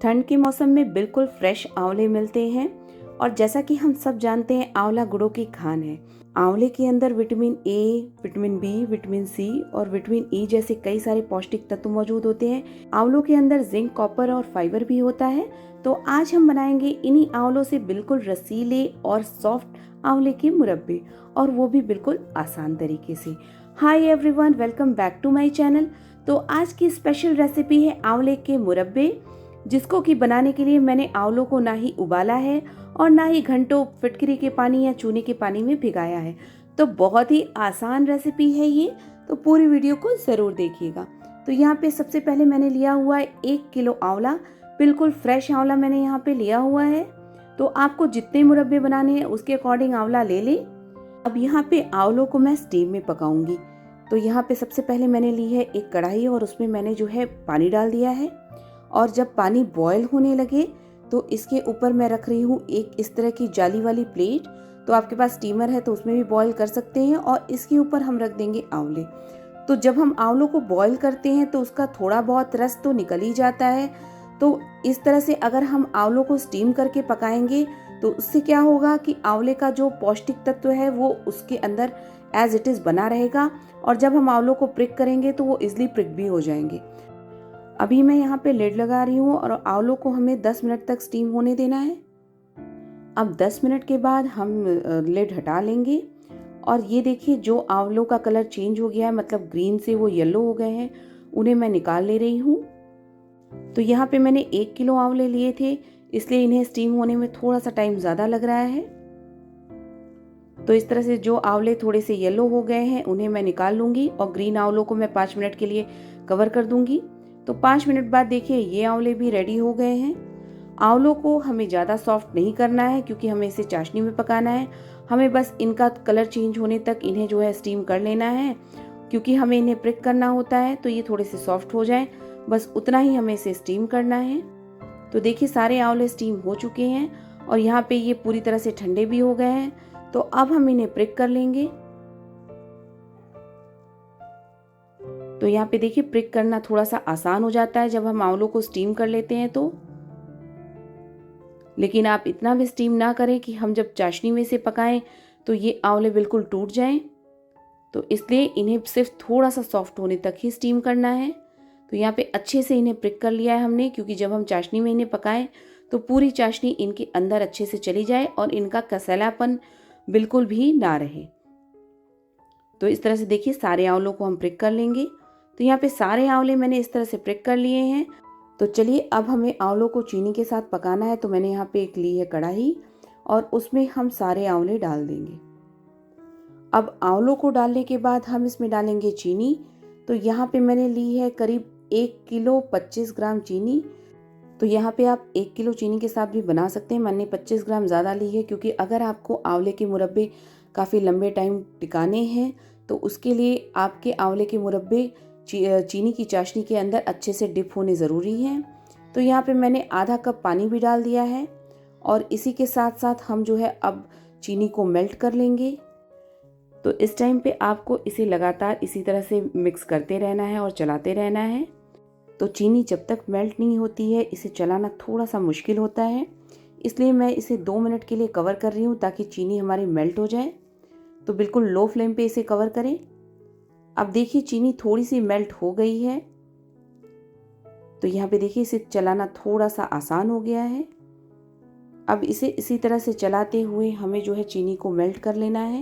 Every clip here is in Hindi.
ठंड के मौसम में बिल्कुल फ्रेश आंवले मिलते हैं और जैसा कि हम सब जानते हैं आंवला गुणों की खान है। आंवले के अंदर vitamin A, vitamin B, vitamin C और विटामिन ई जैसे कई सारे पौष्टिक तत्व मौजूद होते हैं। आंवलों के अंदर जिंक, कॉपर और फाइबर भी होता है। तो आज हम बनाएंगे इन्हीं आंवलों से बिल्कुल रसीले और सॉफ्ट आंवले के मुरब्बे, और वो भी बिल्कुल आसान तरीके से। Hi everyone, welcome back to my channel. तो आज की स्पेशल रेसिपी है आंवले के मुरब्बे, जिसको कि बनाने के लिए मैंने आंवलों को ना ही उबाला है और ना ही घंटों फिटकरी के पानी या चूने के पानी में भिगाया है। तो बहुत ही आसान रेसिपी है ये, तो पूरी वीडियो को ज़रूर देखिएगा। तो यहाँ पे सबसे पहले मैंने लिया हुआ है 1 किलो आंवला। बिल्कुल फ्रेश आंवला मैंने यहाँ पे लिया हुआ है। तो आपको जितने मुरब्बे बनाने हैं उसके अकॉर्डिंग आंवला ले लें। अब यहाँ पे आंवलों को मैं स्टीम में पकाऊंगी। तो यहाँ पे सबसे पहले मैंने ली है एक कढ़ाई और उसमें मैंने जो है पानी डाल दिया है। और जब पानी बॉयल होने लगे तो इसके ऊपर मैं रख रही हूँ एक इस तरह की जाली वाली प्लेट। तो आपके पास स्टीमर है तो उसमें भी बॉयल कर सकते हैं, और इसके ऊपर हम रख देंगे आंवले। तो जब हम आंवलों को बॉयल करते हैं तो उसका थोड़ा बहुत रस तो निकल ही जाता है। तो इस तरह से अगर हम आंवलों को स्टीम करके पकाएंगे तो उससे क्या होगा कि आंवले का जो पौष्टिक तत्व है वो उसके अंदर एज इट इज़ बना रहेगा, और जब हम आंवलों को प्रिक करेंगे तो वो इजिली प्रिक भी हो जाएंगे। अभी मैं यहाँ पे लिड लगा रही हूँ और आंवलों को हमें 10 मिनट तक स्टीम होने देना है। अब 10 मिनट के बाद हम लिड हटा लेंगे, और ये देखिए जो आंवलों का कलर चेंज हो गया है, मतलब ग्रीन से वो येलो हो गए हैं, उन्हें मैं निकाल ले रही हूँ। तो यहाँ पे मैंने 1 किलो आंवले लिए थे, इसलिए इन्हें स्टीम होने में थोड़ा सा टाइम ज़्यादा लग रहा है। तो इस तरह से जो आंवले थोड़े से येलो हो गए हैं उन्हें मैं निकाल लूँगी, और ग्रीन आंवलों को मैं 5 मिनट के लिए कवर कर दूँगी। तो 5 मिनट बाद देखिए ये आंवले भी रेडी हो गए हैं। आंवलों को हमें ज़्यादा सॉफ्ट नहीं करना है क्योंकि हमें इसे चाशनी में पकाना है। हमें बस इनका कलर चेंज होने तक इन्हें जो है स्टीम कर लेना है, क्योंकि हमें इन्हें प्रिक करना होता है। तो ये थोड़े से सॉफ्ट हो जाएं, बस उतना ही हमें इसे स्टीम करना है। तो देखिए सारे आंवले स्टीम हो चुके हैं और यहाँ पे ये पूरी तरह से ठंडे भी हो गए हैं। तो अब हम इन्हें प्रिक कर लेंगे। तो यहाँ पे देखिए प्रिक करना थोड़ा सा आसान हो जाता है जब हम आंवलों को स्टीम कर लेते हैं तो। लेकिन आप इतना भी स्टीम ना करें कि हम जब चाशनी में से पकाएं तो ये आंवले बिल्कुल टूट जाएं। तो इसलिए इन्हें सिर्फ थोड़ा सा सॉफ्ट होने तक ही स्टीम करना है। तो यहाँ पे अच्छे से इन्हें प्रिक कर लिया है हमने, क्योंकि जब हम चाशनी में इन्हें पकाएं तो पूरी चाशनी इनके अंदर अच्छे से चली जाए और इनका कसैलापन बिल्कुल भी ना रहे। तो इस तरह से देखिए सारे आंवलों को हम प्रिक कर लेंगे। तो यहाँ पे सारे आंवले मैंने इस तरह से प्रिक कर लिए हैं। तो चलिए अब हमें आंवलों को चीनी के साथ पकाना है। तो मैंने यहाँ पे एक ली है कढ़ाई और उसमें हम सारे आंवले डाल देंगे। अब आंवलों को डालने के बाद हम इसमें डालेंगे चीनी। तो यहाँ पे मैंने ली है करीब 1 किलो 25 ग्राम चीनी। तो यहाँ पे आप 1 किलो चीनी के साथ भी बना सकते हैं। मैंने 25 ग्राम ज़्यादा ली है, क्योंकि अगर आपको आंवले के मुरब्बे काफ़ी लंबे टाइम टिकाने हैं तो उसके लिए आपके आंवले के मुरब्बे चीनी की चाशनी के अंदर अच्छे से डिप होने ज़रूरी हैं। तो यहाँ पे मैंने आधा कप पानी भी डाल दिया है, और इसी के साथ साथ हम जो है अब चीनी को मेल्ट कर लेंगे। तो इस टाइम पे आपको इसे लगातार इसी तरह से मिक्स करते रहना है और चलाते रहना है। तो चीनी जब तक मेल्ट नहीं होती है इसे चलाना थोड़ा सा मुश्किल होता है, इसलिए मैं इसे 2 मिनट के लिए कवर कर रही हूँ ताकि चीनी हमारी मेल्ट हो जाए। तो बिल्कुल लो फ्लेम पे इसे कवर करें। अब देखिए चीनी थोड़ी सी मेल्ट हो गई है। तो यहाँ पे देखिए इसे चलाना थोड़ा सा आसान हो गया है। अब इसे इसी तरह से चलाते हुए हमें जो है चीनी को मेल्ट कर लेना है।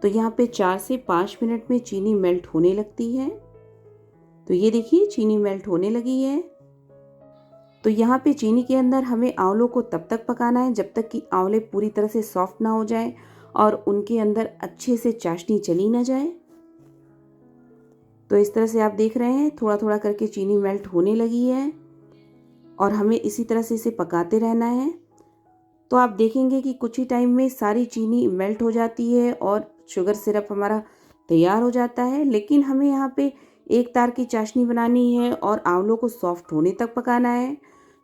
तो यहाँ पे 4 से 5 मिनट में चीनी मेल्ट होने लगती है। तो ये देखिए चीनी मेल्ट होने लगी है। तो यहाँ पे चीनी के अंदर हमें आंवलों को तब तक पकाना है जब तक कि आंवले पूरी तरह से सॉफ्ट ना हो जाए और उनके अंदर अच्छे से चाशनी चली ना जाए। तो इस तरह से आप देख रहे हैं थोड़ा थोड़ा करके चीनी मेल्ट होने लगी है, और हमें इसी तरह से इसे पकाते रहना है। तो आप देखेंगे कि कुछ ही टाइम में सारी चीनी मेल्ट हो जाती है और शुगर सिरप हमारा तैयार हो जाता है। लेकिन हमें यहाँ पे एक तार की चाशनी बनानी है और आंवलों को सॉफ्ट होने तक पकाना है।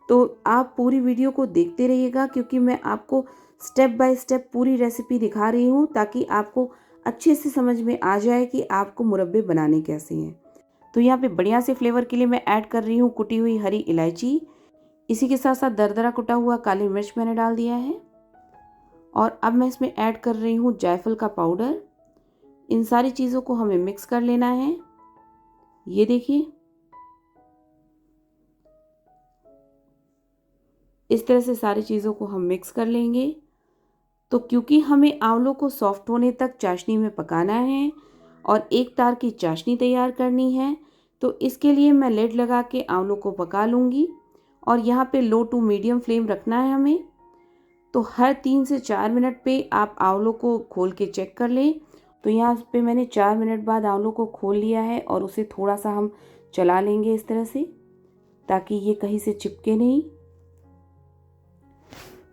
तो आप पूरी वीडियो को देखते रहिएगा, क्योंकि मैं आपको स्टेप बाय स्टेप पूरी रेसिपी दिखा रही हूँ ताकि आपको अच्छे से समझ में आ जाए कि आपको मुरब्बे बनाने कैसे हैं। तो यहाँ पे बढ़िया से फ्लेवर के लिए मैं ऐड कर रही हूँ कुटी हुई हरी इलायची। इसी के साथ साथ दरदरा कुटा हुआ काली मिर्च मैंने डाल दिया है। और अब मैं इसमें ऐड कर रही हूँ जायफल का पाउडर। इन सारी चीज़ों को हमें मिक्स कर लेना है। ये देखिए, इस तरह से सारी चीज़ों को हम मिक्स कर लेंगे। तो क्योंकि हमें आंवलों को सॉफ्ट होने तक चाशनी में पकाना है और एक तार की चाशनी तैयार करनी है, तो इसके लिए मैं लिड लगा के आंवलों को पका लूँगी। और यहाँ पे लो टू मीडियम फ्लेम रखना है हमें। तो हर 3 से 4 मिनट पे आप आंवलों को खोल के चेक कर लें। तो यहाँ पे मैंने 4 मिनट बाद आंवलों को खोल लिया है और उसे थोड़ा सा हम चला लेंगे इस तरह से, ताकि ये कहीं से चिपके नहीं।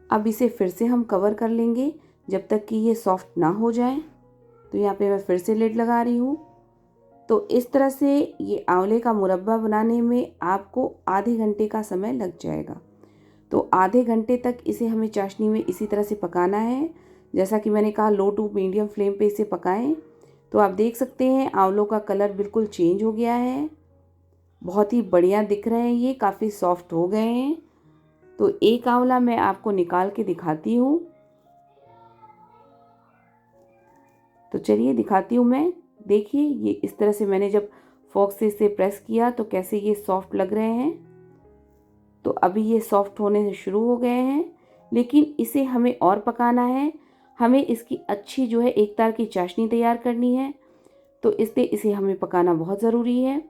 अब इसे फिर से हम कवर कर लेंगे जब तक कि ये सॉफ्ट ना हो जाए। तो यहाँ पे मैं फिर से लिड लगा रही हूँ। तो इस तरह से ये आंवले का मुरब्बा बनाने में आपको आधे घंटे का समय लग जाएगा। तो आधे घंटे तक इसे हमें चाशनी में इसी तरह से पकाना है। जैसा कि मैंने कहा, लो टू मीडियम फ्लेम पे इसे पकाएं। तो आप देख सकते हैं आंवलों का कलर बिल्कुल चेंज हो गया है। बहुत ही बढ़िया दिख रहे हैं, ये काफ़ी सॉफ्ट हो गए हैं। तो एक आंवला मैं आपको निकाल के दिखाती हूँ। तो चलिए दिखाती हूँ मैं। देखिए, ये इस तरह से मैंने जब फोर्क से इसे प्रेस किया तो कैसे ये सॉफ्ट लग रहे हैं। तो अभी ये सॉफ्ट होने से शुरू हो गए हैं, लेकिन इसे हमें और पकाना है। हमें इसकी अच्छी जो है एक तार की चाशनी तैयार करनी है। तो इसलिए इसे हमें पकाना बहुत ज़रूरी है।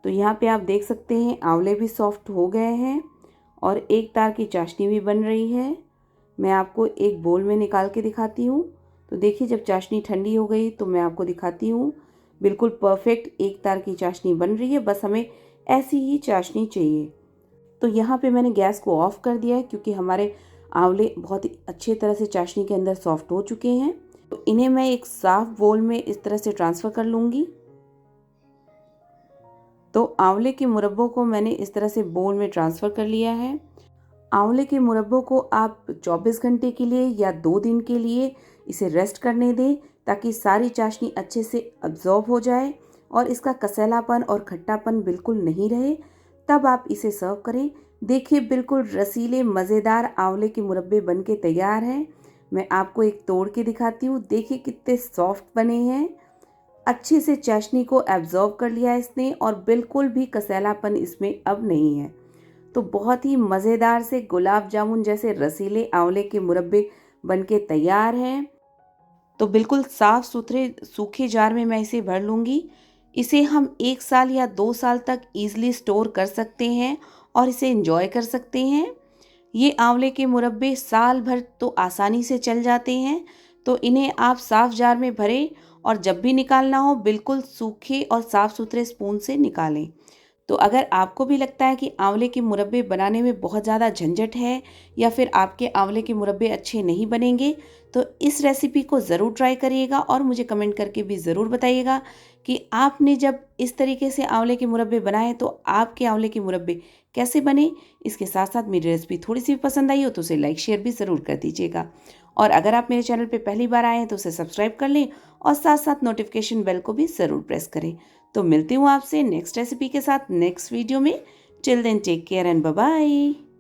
तो यहाँ पे आप देख सकते हैं आंवले भी सॉफ्ट हो गए हैं और एक तार की चाशनी भी बन रही है। मैं आपको एक बोल में निकाल के दिखाती हूँ। तो देखिए, जब चाशनी ठंडी हो गई तो मैं आपको दिखाती हूँ। बिल्कुल परफेक्ट एक तार की चाशनी बन रही है। बस हमें ऐसी ही चाशनी चाहिए। तो यहाँ पे मैंने गैस को ऑफ कर दिया है, क्योंकि हमारे आंवले बहुत ही अच्छे तरह से चाशनी के अंदर सॉफ्ट हो चुके हैं। तो इन्हें मैं एक साफ बोल में इस तरह से ट्रांसफ़र कर लूँगी। तो आंवले के मुरब्बों को मैंने इस तरह से बोल में ट्रांसफ़र कर लिया है। आंवले के मुरब्बों को आप 24 घंटे के लिए या 2 दिन के लिए इसे रेस्ट करने दें, ताकि सारी चाशनी अच्छे से अब्जॉर्ब हो जाए और इसका कसैलापन और खट्टापन बिल्कुल नहीं रहे। तब आप इसे सर्व करें। देखिए, बिल्कुल रसीले मज़ेदार आंवले के मुरब्बे बनके तैयार हैं। मैं आपको एक तोड़ के दिखाती हूँ। देखिए कितने सॉफ्ट बने हैं। अच्छे से चाशनी को एब्जॉर्ब कर लिया इसने और बिल्कुल भी कसैलापन इसमें अब नहीं है। तो बहुत ही मज़ेदार से गुलाब जामुन जैसे रसीले आंवले के मुरब्बे बनके तैयार हैं। तो बिल्कुल साफ़ सुथरे सूखे जार में मैं इसे भर लूँगी। इसे हम 1 साल या 2 साल तक ईज़िली स्टोर कर सकते हैं और इसे एंजॉय कर सकते हैं। ये आंवले के मुरब्बे साल भर तो आसानी से चल जाते हैं। तो इन्हें आप साफ़ जार में भरें और जब भी निकालना हो बिल्कुल सूखे और साफ़ सुथरे स्पून से निकालें। तो अगर आपको भी लगता है कि आंवले के मुरब्बे बनाने में बहुत ज़्यादा झंझट है या फिर आपके आंवले के मुरब्बे अच्छे नहीं बनेंगे, तो इस रेसिपी को ज़रूर ट्राई करिएगा और मुझे कमेंट करके भी ज़रूर बताइएगा कि आपने जब इस तरीके से आंवले के मुरब्बे बनाए तो आपके आंवले के मुरब्बे कैसे बने। इसके साथ साथ मेरी रेसिपी थोड़ी सी भी पसंद आई हो तो उसे लाइक शेयर भी ज़रूर कर दीजिएगा। और अगर आप मेरे चैनल पर पहली बार आए हैं तो उसे सब्सक्राइब कर लें और साथ साथ नोटिफिकेशन बेल को भी ज़रूर प्रेस करें। तो मिलती हूँ आपसे नेक्स्ट रेसिपी के साथ नेक्स्ट वीडियो में। Till then take care and bye bye.